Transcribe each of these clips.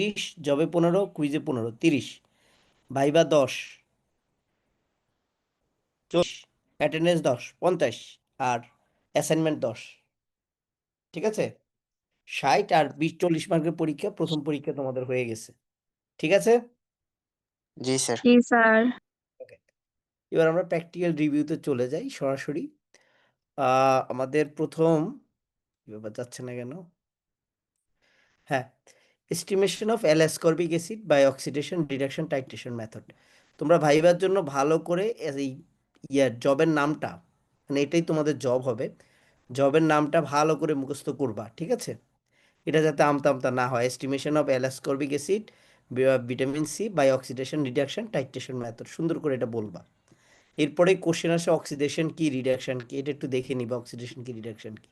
30, জবে 15, কুইজে 15, 30, viva 10, 40, attendance 10, 50, আর assignment 10। ঠিক আছে? 60 আর 20, 40 মার্কের পরীক্ষা, প্রথম পরীক্ষা তোমাদের হয়ে গেছে। ঠিক আছে? জি স্যার। জি স্যার। ওকে, এবার আমরা প্র্যাকটিক্যাল রিভিউতে চলে যাই সরাসরি। আমাদের প্রথম ব্যাপার যাচ্ছে না কেন? হ্যাঁ, estimation of L ascorbic acid by oxidation reduction titration method. তোমরা ভাইবার জন্য ভালো করে এই জবের নামটা, মানে এটাই তোমাদের জব হবে, জবের নামটা ভালো করে মুখস্থ করবা। ঠিক আছে? এটা যাতে আমতা আমতা না হয়। Estimation of L ascorbic acid vitamin C by oxidation reduction titration method, সুন্দর করে এটা বলবা। এরপরে কোশ্চেন আসে অক্সিডেশন কি, রিডাকশন কি, এটা একটু দেখে নিবা অক্সিডেশন কি, রিডাকশন কি।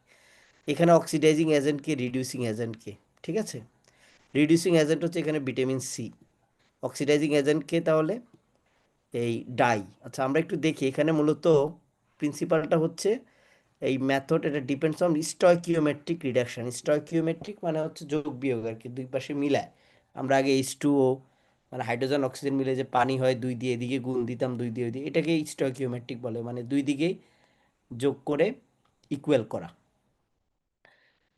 এখানে অক্সিডাইজিং এজেন্ট কি, রিডিউসিং এজেন্ট কি। ঠিক আছে? রিডিউসিং এজেন্ট হচ্ছে এখানে ভিটামিন সি, অক্সিডাইজিং এজেন্ট কে তাহলে এই ডাই। আচ্ছা, আমরা একটু দেখি এখানে মূলত প্রিন্সিপালটা হচ্ছে এই মেথড, এটা depends on stoichiometric reduction. Stoichiometric মানে হচ্ছে যোগ বিয়োগ আর কি, দুই পাশে মিলায়। আমরা আগে H2O মানে হাইড্রোজেন অক্সিজেন মিলে যে পানি হয়, দুই দিয়ে এদিকে গুণ দিতাম, দুই দিয়ে ওইদিকে, এটাকে স্টয়কিওমেট্রিক বলে, মানে দুই দিকেই যোগ করে ইকুয়াল করা।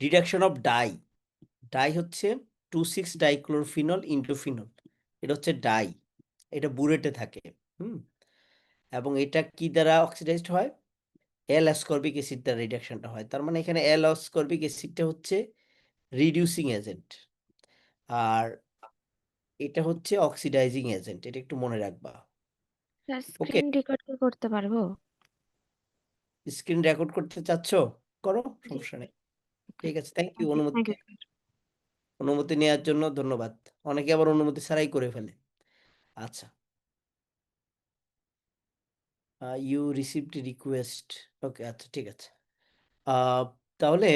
রিডাকশন অফ ডাই, ডাই হচ্ছে 2,6 ডাইক্লোরোফিনল ইন্টু ফিনল, এটা হচ্ছে ডাই, এটা বুরেটে থাকে। হুম, এবং এটা কি দ্বারা অক্সিডাইজড হয়? এল অ্যাসকর্বিক অ্যাসিড দ্বারা রিডাকশনটা হয়। তার মানে এখানে এল অ্যাসকর্বিক অ্যাসিডটা হচ্ছে রিডিউসিং এজেন্ট, আর এটা হচ্ছে অক্সিডাইজিং এজেন্ট, এটা একটু মনে রাখবা। স্যার ওকে, স্ক্রিন রেকর্ড কি করতে পারবো? স্ক্রিন রেকর্ড করতে চাচ্ছ? করো, জি। সমস্যা নেই। ওকে, ঠিক আছে, thank you. Okay, thank you. অনুমতি নেওয়ার জন্য ধন্যবাদ। অনেকে আবার অনুমতি ছাড়াই করে ফেলে। আচ্ছা, ইউ রিসিভড রিকোয়েস্ট। ওকে, আচ্ছা ঠিক আছে। তাহলে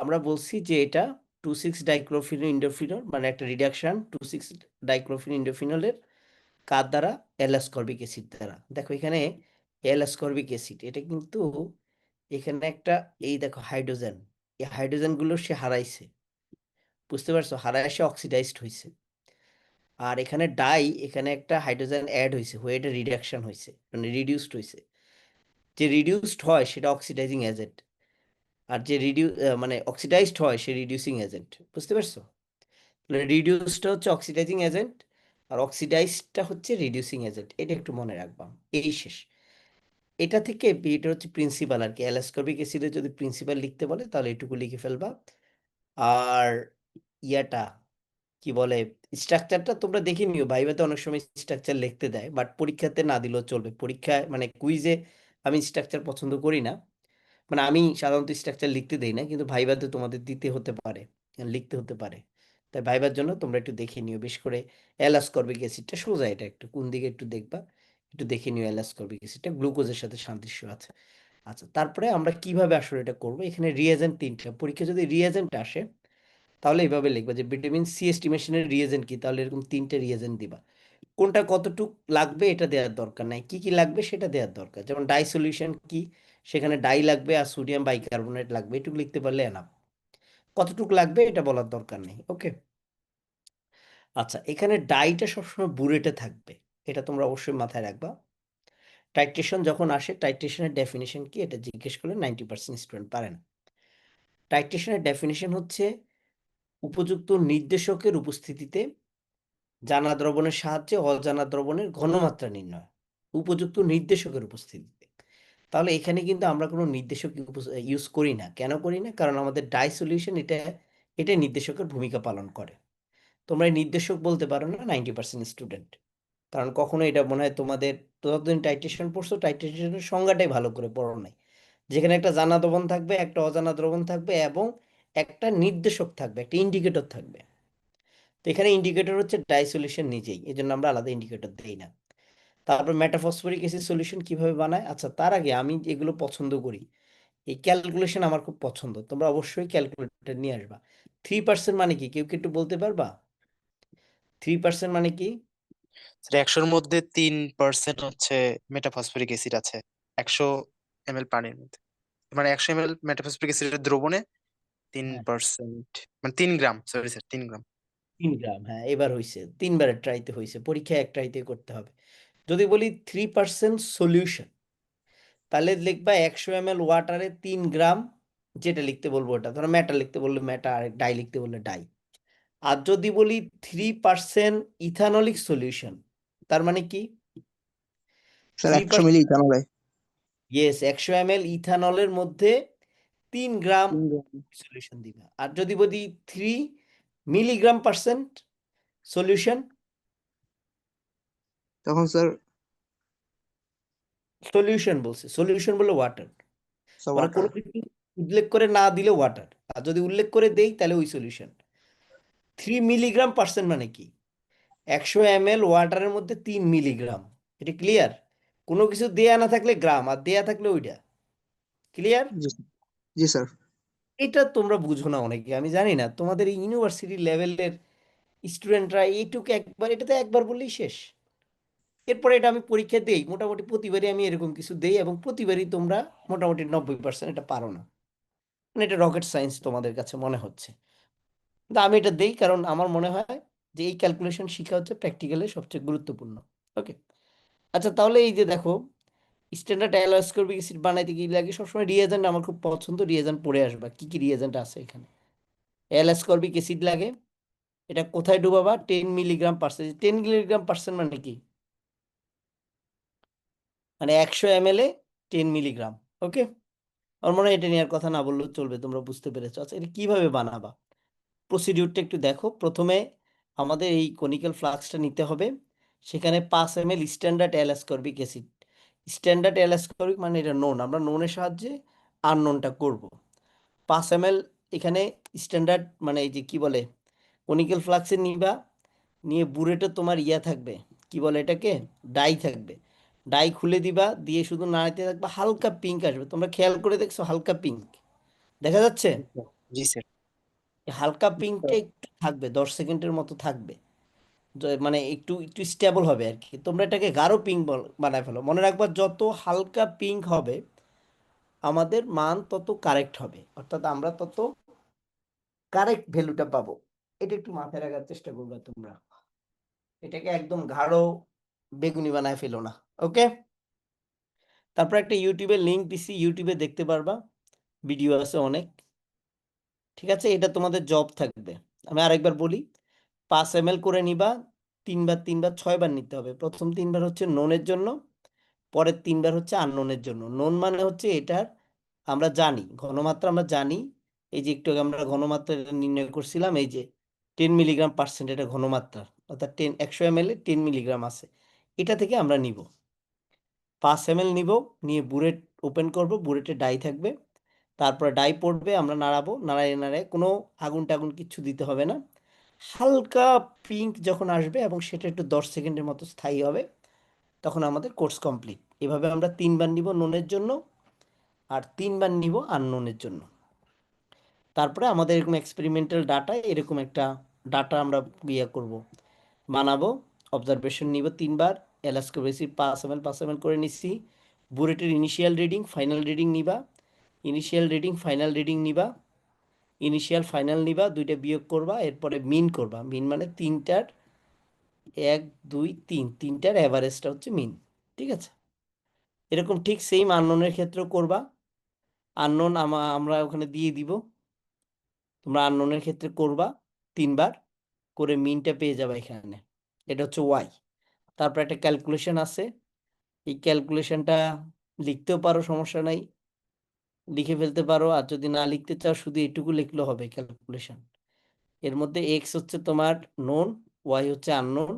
আমরা বলছি যে এটা 2,6 ডাইক্লোরোফিনল ইন্ডোফিনল, মানে একটা রিডাকশন 2,6 ডাইক্লোরোফিনল ইন্ডোফিনলের কার দ্বারা? এল অ্যাসকর্বিক অ্যাসিড দ্বারা। দেখো এখানে এল অ্যাসকর্বিক অ্যাসিড, এটা কিন্তু এখানে একটা, এই দেখো হাইড্রোজেন, এই হাইড্রোজেনগুলো সে হারাইছে, বুঝতে পারছো? হারায় সে অক্সিডাইজড হয়েছে। আর এখানে ডাই, এখানে একটা হাইড্রোজেন অ্যাড হয়েছে, হয়ে এটা রিডাকশন হয়েছে, মানে রিডিউসড হয়েছে। যে রিডিউসড হয় সেটা অক্সিডাইজিং এজেন্ট, আর যে মানে অক্সিডাইজড হয় সে রিডিউসিং এজেন্ট, বুঝতে পারছো? রিডিউসটা হচ্ছে অক্সিডাইজিং এজেন্ট, আর অক্সিডাইজটা হচ্ছে রিডিউসিং এজেন্ট, এটা একটু মনে রাখবা। এই শেষ। এটা থেকে এটা হচ্ছে প্রিন্সিপাল আর কি। অ্যাসকর্বিক অ্যাসিডের যদি প্রিন্সিপাল লিখতে বলে তাহলে এটুকু লিখে ফেলবা। আর ইয়াটা কি বলে, স্ট্রাকচারটা তোমরা দেখে নিও, ভাইভাতে অনেক সময় স্ট্রাকচার লিখতে দেয়, বাট পরীক্ষাতে না দিলেও চলবে। পরীক্ষায় মানে কুইজে আমি স্ট্রাকচার পছন্দ করি না, মানে আমি সাধারণত স্ট্রাকচার লিখতে দেই না, কিন্তু ভাইভাতে তোমাদের দিতে হতে পারে, লিখতে হতে পারে। তাই ভাইবার জন্য তোমরা একটু দেখে নিও, বেশ করে এল অ্যাসকর্বিক অ্যাসিডটা সোজা, এটা একটু কোন দিকে একটু দেখবা, একটু দেখে নিও। এল অ্যাসকর্বিক অ্যাসিডটা গ্লুকোজের সাথে সাদৃশ্য আছে। আচ্ছা, তারপরে আমরা কিভাবে আসলে এটা করবো? এখানে রিয়েজেন্ট তিনটা, পরীক্ষা যদি রিয়েজেন্ট আসে তাহলে এইভাবে লিখবা যে ভিটামিন সি এস্টিমেশনের রিয়েজেন্ট কি, তাহলে এরকম তিনটে রিয়েজেন্ট দিবা। কোনটা কতটুক লাগবে এটা দেওয়ার দরকার নাই, কি কি লাগবে সেটা দেওয়ার দরকার। যেমন ডাই সলিউশন কি, সেখানে ডাই লাগবে আর সোডিয়াম বাইকার্বনেট লাগবে, এটুকু লিখতে পারলে এনাফ। কতটুক লাগবে এটা বলার দরকার নেই। ওকে, আচ্ছা, এখানে ডাইটা সবসময় বুরেটে থাকবে, এটা তোমরা অবশ্যই মাথায় রাখবা। টাইট্রেশন যখন আসে, টাইট্রেশনের ডেফিনেশন কি এটা জিজ্ঞেস করলে 90% স্টুডেন্ট পারে না। টাইট্রেশনের ডেফিনেশন হচ্ছে উপযুক্ত নির্দেশকের উপস্থিতিতে জানা দ্রবণের সাহায্যে অজানা দ্রবণের ঘনমাত্রা নির্ণয়, উপযুক্ত নির্দেশকের উপস্থিতিতে। তাহলে এখানে কিন্তু আমরা কোনো নির্দেশক ইউজ করি না। কেন করি না? কারণ আমাদের ডাই সলিউশন এটা নির্দেশকের ভূমিকা পালন করে। তোমরা এই নির্দেশক বলতে পারো না 90% স্টুডেন্ট, কারণ কখনো এটা মনে হয় তোমাদের, ততদিন টাইট্রেশন পড়ছো, টাইট্রেশনের সংজ্ঞাটাই ভালো করে পড়ো নাই, যেখানে একটা জানা দ্রবণ থাকবে, একটা অজানা দ্রবণ থাকবে, এবং একটা নির্দেশক থাকবে, একটা ইন্ডিকেটর থাকবে। তো এখানে ইন্ডিকেটর হচ্ছে ডাই সলিউশন নিজেই, এই জন্য আমরা আলাদা ইন্ডিকেটর দিই না। তারপর মেটাফসফরিক অ্যাসিড সলিউশন কিভাবে বানায়? আচ্ছা, তার আগে আমি এগুলো পছন্দ করি, এই ক্যালকুলেশন আমার খুব পছন্দ, তোমরা অবশ্যই ক্যালকুলেটর নিয়ে আসবা। 3% মানে কি, কেউ কি একটু বলতে পারবা? 3% মানে কি? 100-র মধ্যে 3% হচ্ছে মেটাফসফরিক অ্যাসিড আছে 100 ml পানির মধ্যে। মানে 100 ml মেটাফসফরিক অ্যাসিডের দ্রবণে হ্যাঁ, 3%, মানে 3 গ্রাম, সরি স্যার, 3 গ্রাম। 3 গ্রাম, হ্যাঁ এবার হয়েছে, 3বারের ট্রাইতে হয়েছে, পরীক্ষায় এক ট্রাইতে করতে হবে। যদি বলি 3% সলিউশন, তাহলে লিখবা 100 ml ওয়াটারে 3 গ্রাম, যেটা লিখতে বলবো ওটা, ধরো ম্যাটা লিখতে বললে ম্যাটা, আর ডাই লিখতে বললে ডাই। আর যদি বলি 3% ইথানলিক সলিউশন, তার মানে কি? স্যার 100 3%, মিলি ইথানলে ইয়েস, 100 ml ইথানলের মধ্যে 3 গ্রাম 3 গ্রাম। সলিউশন দিবা। আর যদি বলি 3 মিলিগ্রাম% সলিউশন, তখন স্যার সলিউশন বলছে, সলিউশন বলে ওয়াটার, মানে ওয়াটার। কোনো কিছু উল্লেখ করে না দিলে ওয়াটার, আর যদি উল্লেখ করে দেই তাহলে ওই সলিউশন। 3 মিলিগ্রাম% মানে কি? 100 ml ওয়াটারের মধ্যে 3 মিলিগ্রাম, এটা ক্লিয়ার? কোনো কিছু দেয়া না থাকলে গ্রাম, আর দেয়া থাকলে ওইটা। ক্লিয়ার? জি স্যার। জি স্যার। এটা তোমরা বুঝো না অনেকে, আমি জানি না, তোমাদের এই ইউনিভার্সিটি লেভেলের স্টুডেন্টরা এইটুকু একবার, এটাতে একবার বললেই শেষ। এরপরে এটা আমি পরীক্ষা দেই, মোটামুটি প্রতিবারই আমি এরকম কিছু দেই, এবং প্রতিবারই তোমরা মোটামুটি 90% এটা পারো না, মানে এটা রকেট সায়েন্স তোমাদের কাছে মনে হচ্ছে, কিন্তু আমি এটা দেই কারণ আমার মনে হয় যে এই ক্যালকুলেশন শেখা হচ্ছে প্র্যাকটিক্যালি সবচেয়ে গুরুত্বপূর্ণ। ওকে, আচ্ছা তাহলে এই যে দেখো, স্ট্যান্ডার্ড অ্যালস্কর্বিক অ্যাসিড বানাইতে কি লাগে? সবসময় রিয়েজেন্ট আমার খুব পছন্দ, রিয়েজেন্ট পড়ে আসবা কি কি রিয়েজেন্ট আছে এখানে। অ্যালস্কর্বিক অ্যাসিড লাগে, এটা কোথায় ডুবাবা? 10 মিলিগ্রাম%। 10 মিলিগ্রাম% মানে কি? মানে 100 ml 10 মিলিগ্রাম। ওকে, আমার মনে হয় এটা নেওয়ার কথা না বললেও চলবে, তোমরা বুঝতে পেরেছো। আচ্ছা এটা কিভাবে বানাবা, প্রসিডিউরটা একটু দেখো। প্রথমে আমাদের এই কনিক্যাল ফ্লাস্কটা নিতে হবে, সেখানে 5 ml স্ট্যান্ডার্ড অ্যালস্কর্বিক অ্যাসিড। স্ট্যান্ডার্ড অ্যালস্কর্বিক মানে এটা নোন, আমরা নোনের সাহায্যে আননোনটা করব। 5 ml এখানে স্ট্যান্ডার্ড মানে এই যে কি বলে কনিক্যাল ফ্লাক্সে নিবা, নিয়ে বুরেটে তোমার ইয়া থাকবে, কি বলে এটাকে, ডাই থাকবে। ডাই খুলে দিবা, দিয়ে শুধু নাড়াতে থাকবা, হালকা পিঙ্ক আসবে, তোমরা খেয়াল করে দেখছো হালকা পিঙ্ক দেখা যাচ্ছে? জি স্যার। জি স্যার। এই হালকা পিঙ্কটা একটু থাকবে, 10 সেকেন্ডের মতো থাকবে, মানে একটু একটু স্টেবল হবে আর কি। তোমরা এটাকে গাঢ় পিঙ্ক বানায় ফেলো। মনে রাখবা যত হালকা পিঙ্ক হবে আমাদের মান তত কারেক্ট হবে, অর্থাৎ আমরা তত কারেক্ট ভ্যালুটা পাবো। এটা একটু মাথায় রাখার চেষ্টা করবে তোমরা, এটাকে একদম গাঢ় বেগুনি বানায় ফেলো না। ওকে, তারপর একটা ইউটিউবের লিংক দিছি, ইউটিউবে দেখতে পারবা, ভিডিও আছে অনেক। ঠিক আছে, এটা তোমাদের জব থাকবে। আমি আরেকবার বলি, 5 ml করে নিবা, 3বার 3বার 6বার নিতে হবে। প্রথম 3বার হচ্ছে নোনের জন্য, পরের 3বার হচ্ছে আননোনের জন্য। নোন মানে হচ্ছে এটার আমরা জানি ঘনমাত্রা, আমরা জানি, এই যে একটু আগে আমরা ঘনমাত্রা নির্ণয় করছিলাম, এই যে 10 মিলিগ্রাম%, এটা ঘনমাত্রা, অর্থাৎ 100 ml 10 মিলিগ্রাম আছে, এটা থেকে আমরা নিব 5 ml নিব, নিয়ে বুলেট ওপেন করব, বুলেটে ডাই থাকবে, তারপরে ডাই পড়বে, আমরা নাড়াবো, নাড়ায় নাড়ায়, কোনো আগুন টাগুন কিচ্ছু দিতে হবে না, হালকা পিঙ্ক যখন আসবে এবং সেটা একটু 10 সেকেন্ডের মতো স্থায়ী হবে, তখন আমাদের কোর্স কমপ্লিট। এভাবে আমরা 3বার নিব নোনের জন্য, আর 3বার নিব আননোনের জন্য। তারপরে আমাদের এরকম এক্সপেরিমেন্টাল ডাটা, এরকম একটা ডাটা আমরা ইয়ে করব, বানাবো, অবজারভেশন নিব 3বার, এলাস্কোবেসি 5 ml 5 ml করে নিচ্ছি, বুলেটের ইনিশিয়াল রিডিং ফাইনাল রিডিং নিবা, ইনিশিয়াল রিডিং ফাইনাল রিডিং নিবা, ইনিশিয়াল ফাইনাল নিবা, দুইটা বিয়োগ করবা, এরপরে মিন করবা। মিন মানে তিনটার 1 2 3, তিনটার অ্যাভারেজটা হচ্ছে মিন। ঠিক আছে, এরকম ঠিক সেম আননোনের ক্ষেত্রেও করবা। আননোন আমরা ওখানে দিয়ে দিব, তোমরা আননোনের ক্ষেত্রে করবা 3বার করে, মিনটা পেয়ে যাবে এখানে, এটা হচ্ছে ওয়াই। তারপর একটা ক্যালকুলেশন আছে, এই ক্যালকুলেশনটা লিখতেও পারো, সমস্যা নাই, লিখে ফেলতে পারো, আর যদি না লিখতে চাও শুধু এটুকু লিখলেও হবে ক্যালকুলেশন। এর মধ্যে এক্স হচ্ছে তোমার নোন, ওয়াই হচ্ছে আননোন,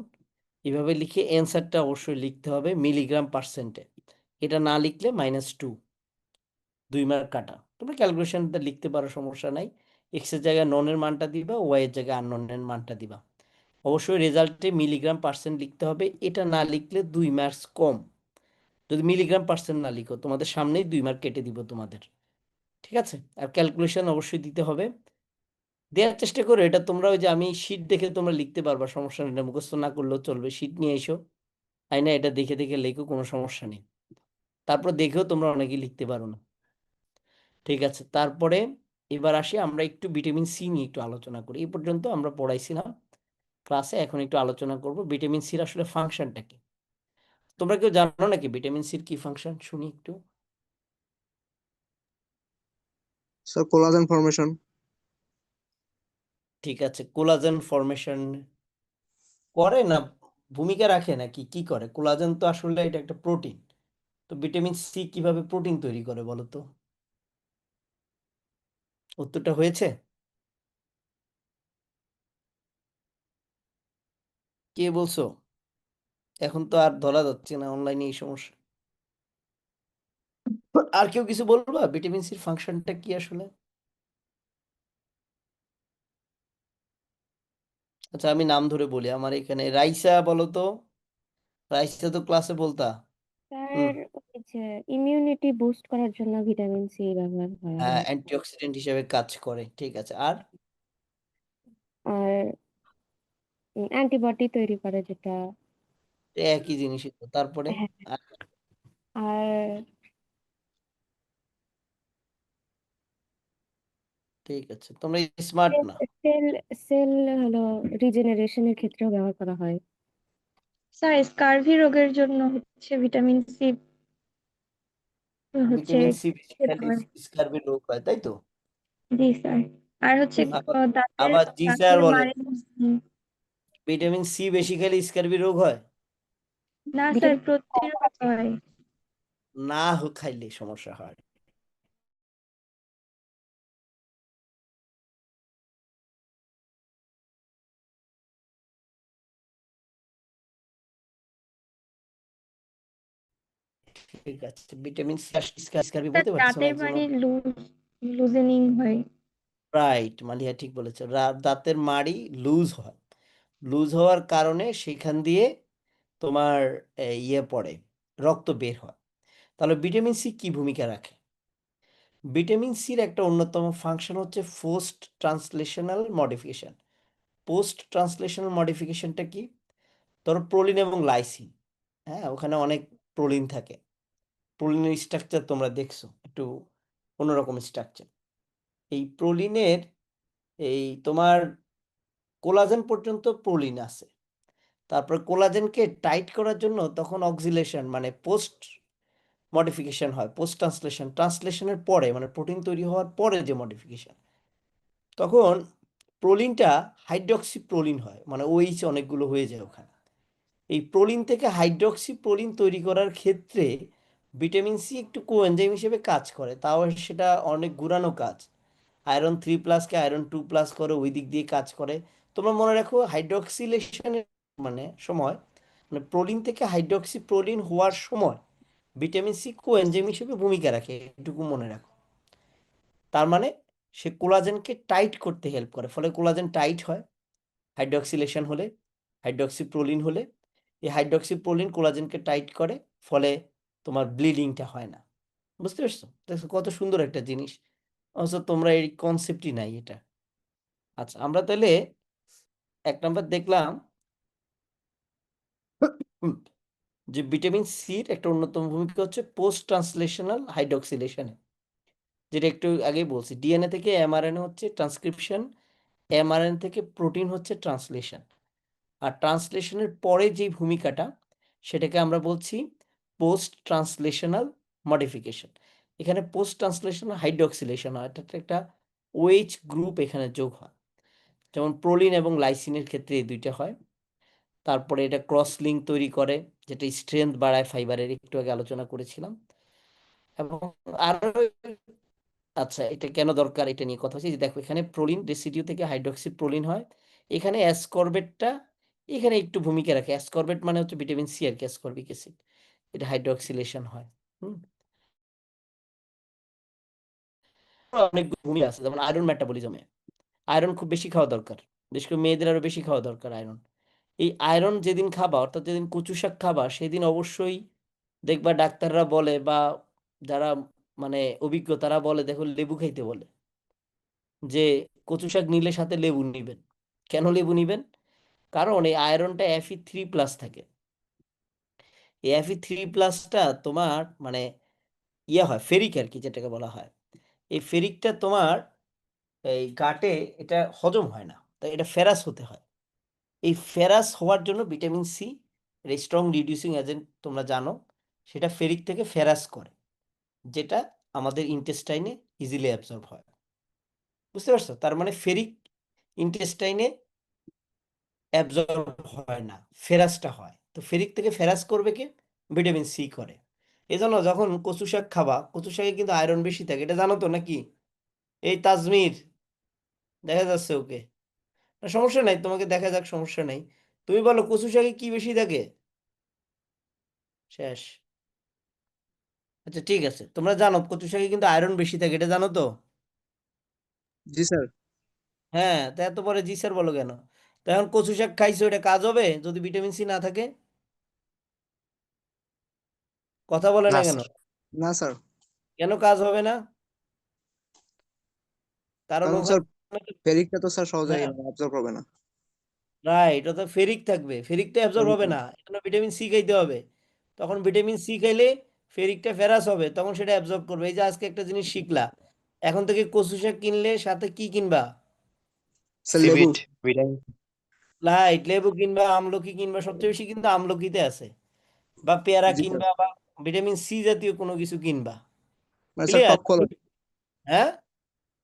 এভাবে লিখে অ্যান্সারটা অবশ্যই লিখতে হবে মিলিগ্রাম%। এটা না লিখলে -2, 2 মার্ক কাটা। তোমরা ক্যালকুলেশনটা লিখতে পারো, সমস্যা নাই, এক্স এর জায়গায় ননের মানটা দিবা, ওয়াই এর জায়গায় আননোনের মানটা দিবা। অবশ্যই রেজাল্টে মিলিগ্রাম% লিখতে হবে, এটা না লিখলে 2 মার্কস কম। যদি মিলিগ্রাম% না লিখো তোমাদের সামনেই 2 মার্ক কেটে দিব তোমাদের। ঠিক আছে, আর ক্যালকুলেশন অবশ্যই দিতে হবে, দেওয়ার চেষ্টা করো। এটা তোমরা ওই যে আমি শীট দেখে তোমরা লিখতে পারবা, সমস্যা নেই, এটা মুখস্থ না করলেও চলবে, শীট নিয়ে এসো, আইনা এটা দেখে দেখে লেখো, কোনো সমস্যা নেই। তারপর দেখেও তোমরা অনেকেই লিখতে পারো না। ঠিক আছে, তারপরে এবার আসি আমরা একটু ভিটামিন সি নিয়ে একটু আলোচনা করি। এই পর্যন্ত আমরা পড়াইছিলাম ক্লাসে এখন একটু আলোচনা করব ভিটামিন সির আসলে ফাংশনটা কি। তোমরা কেউ জানো নাকি ভিটামিন সির কি ফাংশন? শুনি একটু। Sir collagen formation. ঠিক আছে, কোলাজেন ফর্মেশন করে না ভূমিকা রাখে নাকি কি করে? কোলাজেন তো আসলে এটা একটা প্রোটিন, তো ভিটামিন সি কিভাবে প্রোটিন তৈরি করে বলো তো? উত্তরটা হয়েছে? কে বলছো? এখন তো আর ধরা যাচ্ছে না অনলাইনে এই সমস্যা। আর কেউ কিছু বলবা ভিটামিন সির ফাংশনটা কি আসলে? আচ্ছা আমি নাম ধরে বলি, আমার এখানে রাইসা বলো তো। রাইসা তো ক্লাসে বলতা। হুম। স্যার ওই যে ইমিউনিটি বুস্ট করার জন্য ভিটামিন সি ব্যবহার করা হ্যাঁ, হয়। অ্যান্টিঅক্সিডেন্ট হিসেবে কাজ করে, ঠিক আছে। আর আর অ্যান্টিবডি তৈরি করে যেটা। একই জিনিসই তো। তারপরে হ্যাঁ। আর আর ঠিক আছে, তোমরা স্মার্ট না। সেল সেল হলো রিজেনারেশনের ক্ষেত্রেও ব্যবহার করা হয়। স্যার স্কারভি রোগের জন্য হচ্ছে ভিটামিন সি হচ্ছে ভিটামিন সি খেতে বেসিক্যালি হয়। স্কারবি রোগ হয়, তাই তো? জি স্যার। আর হচ্ছে আবার দাঁতের আবার জি স্যার দাঁতের বলে মাড়ি। হুম। ভিটামিন সি বেসিক্যালি স্কারবি রোগ হয় না স্যার ভিটামিন প্রতিরোধ হয়। না, খাইলে সমস্যা হয়। ঠিক আছে, ভিটামিন সি স্কারবি স্যার বলতে পারছো দাঁতের ম্যাক্সিমাম। মাড়ি লুজেনিং হয়। রাইট, মালিয়া ঠিক বলেছে। দাঁতের মাড়ি লুজ হয়, লুজ হওয়ার কারণে সেখান দিয়ে তোমার ইয়ে পড়ে, রক্ত বের হয়। তাহলে ভিটামিন সি কি ভূমিকা রাখে? ভিটামিন সির একটা অন্যতম ফাংশন হচ্ছে post translational modification. Post translational মডিফিকেশনটা কি? ধরো প্রোলিন এবং লাইসিন, হ্যাঁ ওখানে অনেক প্রোলিন থাকে। প্রোলিনের স্ট্রাকচার তোমরা দেখছো, একটু অন্যরকম স্ট্রাকচার। এই প্রোলিনের এই তোমার কোলাজেন পর্যন্ত প্রোলিন আছে। তারপর কোলাজেনকে টাইট করার জন্য তখন অক্সিলেশন মানে পোস্ট মডিফিকেশন হয়, পোস্ট ট্রান্সলেশন, ট্রান্সলেশনের পরে মানে প্রোটিন তৈরি হওয়ার পরে যে মডিফিকেশন, তখন প্রোলিনটা হাইড্রক্সি প্রোলিন হয়, মানে ওইচ অনেকগুলো হয়ে যায় ওখানে। এই প্রোলিন থেকে হাইড্রক্সি প্রোলিন তৈরি করার ক্ষেত্রে ভিটামিন সি একটু কোএনজাইম হিসেবে কাজ করে, তাও সেটা অনেক গুড়ানো কাজ। আয়রন 3+ কে আয়রন 2+ করে, ওই দিক দিয়ে কাজ করে। তোমরা মনে রাখো হাইড্রক্সিলেশনের মানে সময়, মানে প্রোলিন থেকে হাইড্রক্সি প্রোলিন হওয়ার সময় ভিটামিন সি কোএনজাইম হিসেবে ভূমিকা রাখে, এটুকু মনে রাখো। তার মানে সে কোলাজেনকে টাইট করতে হেল্প করে, ফলে কোলাজেন টাইট হয় হাইড্রক্সিলেশন হলে, হাইড্রক্সিপ্রোলিন হলে। এই হাইড্রক্সিপ্রোলিন কোলাজেনকে টাইট করে, ফলে তোমার ব্লিডিংটা হয় না। বুঝতে পারছো? দেখছো কত সুন্দর একটা জিনিস, অথচ তোমরা এই কনসেপ্টই নাই এটা। আচ্ছা আমরা তাহলে 1 নাম্বার দেখলাম যে ভিটামিন সির একটা অন্যতম ভূমিকা হচ্ছে পোস্ট ট্রান্সলেশনাল হাইড্রক্সিলেশনে, যেটা একটু আগেই বলছি। ডিএনএ থেকে এমআরএনএ হচ্ছে ট্রান্সক্রিপশন, এমআরএনএ থেকে প্রোটিন হচ্ছে ট্রান্সলেশন। আর ট্রান্সলেশনের পরে যে ভূমিকাটা, সেটাকে আমরা বলছি পোস্ট ট্রান্সলেশনাল মডিফিকেশন। এখানে পোস্ট ট্রান্সলেশনাল হাইড্রক্সিলেশন হয়, অর্থাৎ একটা ওএইচ গ্রুপ এখানে যোগ হয়, যেমন প্রোলিন এবং লাইসিনের ক্ষেত্রে এই দুইটা হয়। তারপরে এটা ক্রস লিঙ্ক তৈরি করে, যেটা স্ট্রেংথ বাড়ায় ফাইবারের, একটু আগে আলোচনা করেছিলাম। এবং আরো, আচ্ছা এটা কেন দরকার এটা নিয়ে কথা হচ্ছে, যে দেখো এখানে প্রোলিন রেসিডিউ থেকে হাইড্রক্সি প্রোলিন হয়। এখানে অ্যাসকর্বেটটা এখানে একটু ভূমিকা রাখে। অ্যাসকর্বেট মানে হচ্ছে ভিটামিন সি আর কি, অ্যাসকর্বিক অ্যাসিড, এটা হাইড্রক্সিলেশন হয়। হুম। অনেক ভূমিকা আছে, যেমন আয়রন মেটাবলিজমে আয়রন খুব বেশি খাওয়া দরকার, বিশেষ করে মেয়েদের আরো বেশি খাওয়া দরকার আয়রন। এই আয়রন যেদিন খাবা, অর্থাৎ যেদিন কচু শাক খাবা, সেদিন অবশ্যই দেখবা ডাক্তাররা বলে বা যারা মানে অভিজ্ঞ তারা বলে, দেখো লেবু খাইতে বলে, যে কচু শাক নিলে সাথে লেবু নিবেন। কেন লেবু নিবেন? কারণ এই আয়রনটা Fe3+ থাকে। এই Fe3+টা তোমার মানে ইয়ে হয় ফেরিক আর কি, যেটাকে বলা হয়। এই ফেরিকটা তোমার এই গাটে এটা হজম হয় না, তাই এটা ফেরাস হতে হয়। এই ফেরাস হওয়ার জন্য vitamin C strong reducing agent তোমরা জানো, সেটা ফেরিক থেকে ফেরাস করে, যেটা আমাদের ইন্টেস্টাইনে ইজিলি অ্যাবজর্ব হয়। বুঝতে পারছো? তার মানে ফেরিক ইন্টেস্টাইনে অ্যাবজর্ব হয় না, ফেরাসটা হয়। তো ফেরিক থেকে ফেরাস করবে কে? ভিটামিন সি করে। এই জন্য যখন কচু শাক খাবা, কচু শাকে কিন্তু আয়রন বেশি থাকে, এটা জানো তো নাকি? এই তাজমির, দেখা যাচ্ছে ওকে, না সমস্যা নাই, তোমাকে দেখা যাক, সমস্যা নাই। তুমি বলো কচু শাকে কি বেশি থাকে? শেষ। আচ্ছা ঠিক আছে, তোমরা জানো কচু শাকে কিন্তু আয়রন বেশি থাকে, এটা জানো তো? জি স্যার। হ্যাঁ, তা এত পরে জি স্যার বলো কেন? তো এখন কচু শাক খাইছো, এটা কাজ হবে যদি ভিটামিন সি না থাকে? কথা বলে না না কেন? স্যার। না স্যার, কেন কাজ হবে না? কারণ কারণ ওখানে, স্যার ফেরিকটা তো স্যার সহজে হ্যাঁ অ্যাবজর্ব করবে না। রাইট, ওটা ফেরিক থাকবে, ফেরিক তো অ্যাবজর্ব ফেরিক হবে না। না, এজন্য ভিটামিন সি খাইতে হবে। তখন ভিটামিন সি খাইলে ফেরিকটা ফেরাস হবে, তখন সেটা অ্যাবজর্ব করবে। এই যে আজকে একটা জিনিস শিখলা, এখন থেকে কচু শাক কিনলে সাথে কি কিনবা? স্যার লেবু। সিভিড ভিটামিন। লাইট লেবু কিনবা, আমলকি কিনবা, সবচেয়ে বেশি কিন্তু আমলকিতে আছে, বা পেয়ারা জি স্যার, কিনবা, বা ভিটামিন সি জাতীয় কোনো কিছু কিনবা। মানে স্যার ক্লিয়ার? টক ফল, হ্যাঁ,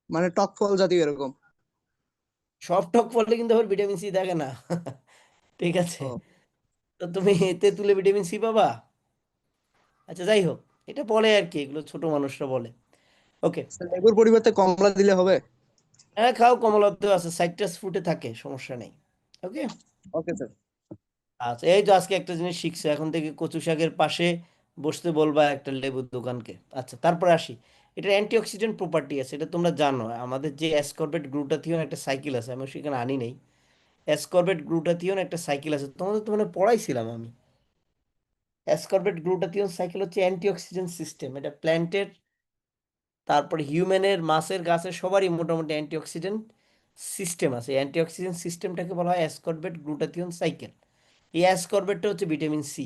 মানে টক ফল জাতীয় এরকম। সব টক ফলে কিন্তু আবার ভিটামিন সি থাকে না। ঠিক আছে, ও তো তুমি তেঁতুলে ভিটামিন সি পাবা। আচ্ছা যাই হোক, এটা বলে আর কি, এগুলো ছোট মানুষরা বলে। ওকে, স্যার লেবুর পরিবর্তে কমলা দিলে হবে? হ্যাঁ খাও, কমলাতেও আছে, সাইট্রাস ফ্রুটে থাকে, সমস্যা নেই। ওকে, ওকে স্যার। আচ্ছা এই তো আজকে একটা জিনিস শিখছো, এখন থেকে কচু শাকের পাশে বসতে বলবা একটা লেবুর দোকানকে। আচ্ছা তারপরে আসি, এটা অ্যান্টিঅক্সিডেন্ট প্রপার্টি আছে, এটা তোমরা জানো। আমাদের যে অ্যাসকর্বেট গ্লুটাথিওন একটা সাইকেল আছে, আমি সেখানে আনি নেই। অ্যাসকর্বেট গ্লুটাথিওন একটা সাইকেল আছে, তোমাদের তো মানে পড়াইছিলাম আমি। অ্যাসকর্বেট গ্লুটাথিওন সাইকেল হচ্ছে অ্যান্টিঅক্সিডেন্ট সিস্টেম, এটা প্ল্যান্টের, তারপরে হিউম্যানের, মাছের, গাছের সবারই মোটামুটি অ্যান্টিঅক্সিডেন্ট সিস্টেম আছে। অ্যান্টিঅক্সিডেন্ট সিস্টেমটাকে বলা হয় অ্যাসকর্বেট গ্লুটাথিওন সাইকেল। এই অ্যাসকর্বেটটা হচ্ছে ভিটামিন সি,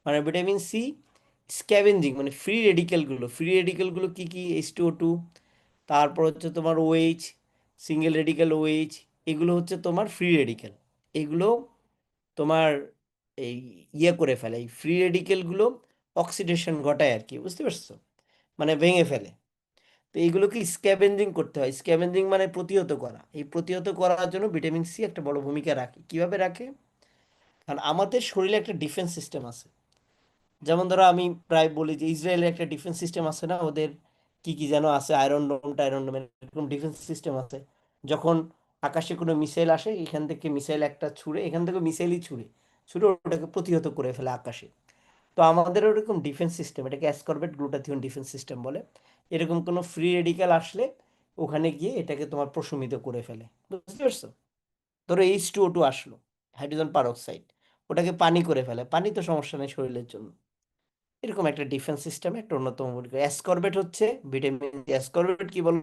মানে ভিটামিন সি স্ক্যাভেঞ্জিং, মানে ফ্রি রেডিকেলগুলো কি কি? H2O2, তারপর হচ্ছে তোমার OH, সিঙ্গেল রেডিকেল OH, এগুলো হচ্ছে তোমার ফ্রি রেডিকেল। এগুলো তোমার এই করে ফেলে, এই ফ্রি রেডিকেলগুলো অক্সিডেশন ঘটায় আর কি, বুঝতে পারছো? মানে ভেঙে ফেলে। তো এইগুলোকে স্ক্যাভেঞ্জিং করতে হয়, স্ক্যাভেঞ্জিং মানে প্রতিহত করা। এই প্রতিহত করার জন্য ভিটামিন সি একটা বড় ভূমিকা রাখে। কিভাবে রাখে? কারণ আমাদের শরীরে একটা ডিফেন্স সিস্টেম আছে। যেমন ধরো আমি প্রায় বলি যে ইসরায়েলের একটা ডিফেন্স সিস্টেম আছে না, ওদের কি কি যেন আছে, আয়রন ডোম টায়রন ডোম, এরকম ডিফেন্স সিস্টেম আছে। যখন আকাশে কোনো মিসাইল আসে, এখান থেকে মিসাইল একটা ছুঁড়ে, এখান থেকে মিসাইলই ছুঁড়ে ছুঁড়ে ওটাকে প্রতিহত করে ফেলে আকাশে। তো আমাদের ওরকম ডিফেন্স সিস্টেম, এটাকে অ্যাসকর্বেট গ্লুটাথিওন ডিফেন্স সিস্টেম বলে। এরকম কোনো ফ্রি রেডিক্যাল আসলে ওখানে গিয়ে এটাকে তোমার প্রশমিত করে ফেলে, বুঝতে পারছো? ধরো H2O2 আসলো, হাইড্রোজেন পারঅক্সাইড, ওটাকে পানি করে ফেলে, পানি তো সমস্যা নেই শরীরের জন্য। এরকম একটা ডিফেন্স সিস্টেমে একটা অন্যতম ভূমিকা। অ্যাসকর্বেট হচ্ছে ভিটামিন, অ্যাসকর্বেট কি বল